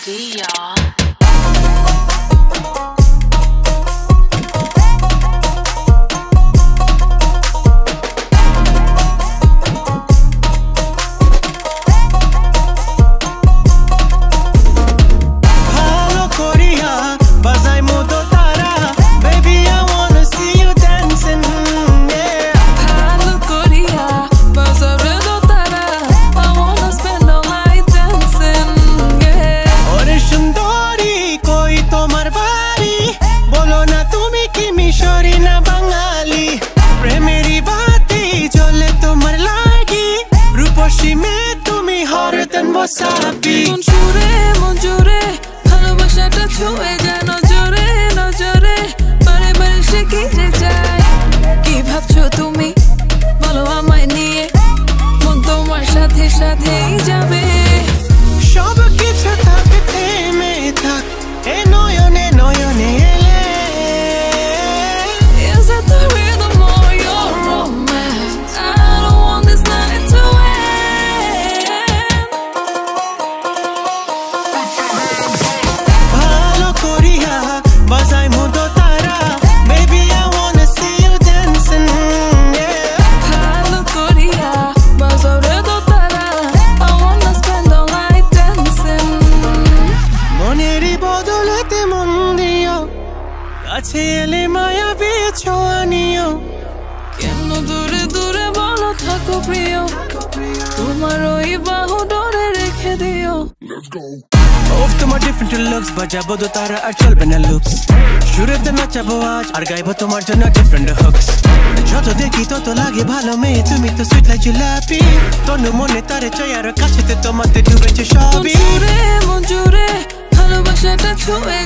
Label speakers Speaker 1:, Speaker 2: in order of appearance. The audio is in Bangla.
Speaker 1: D, y'all.
Speaker 2: মন জুড়ে ভালোবাসাটা ছুঁয়ে যায় নজরে নজরে বারে বারে সে কেটে যায়। কি ভাবছো তুমি বলো আমায় নিয়ে, মন তোমার সাথে সাথেই যাবে।
Speaker 3: সব কিছু থাকে থেমে থাক এ নয়নে নয়নে এলে।
Speaker 2: Is it the rhythm or your romance? I don't want this night to end.
Speaker 3: ভালো করিয়া বাজাই মুদো তারা, baby I wanna see you dancing, yeah.
Speaker 2: ভালো করিয়া বাজাও রে দোতারা, I wanna spend all night dancing.
Speaker 3: মনেরই বদলেতে মন দিও, কাছে এলে মায়াবী ছোঁয়া নিও।
Speaker 2: কেন দূরে দূরে বলো থাকো প্রিয়, তোমার ওই বাহু ডোরে রেখে দিও।
Speaker 3: ওফ তোমার ডিফারেন্ট লুকস, বাজাবো দো তারা আর চলবে না লুপস। সুরেতে নাচাবো আজ আর গাইবো তোমার জন্য ডিফারেন্ট হুকস। যত দেখি তত লাগে ভালো মেয়ে তুমি তো সুইট লাইক জিলাপি। তনু মনে তারে চাই আর কাছেতে তোমাতে ডুবেছে সবই।
Speaker 2: মন জুড়ে ভালোবাসাটা ছুঁয়ে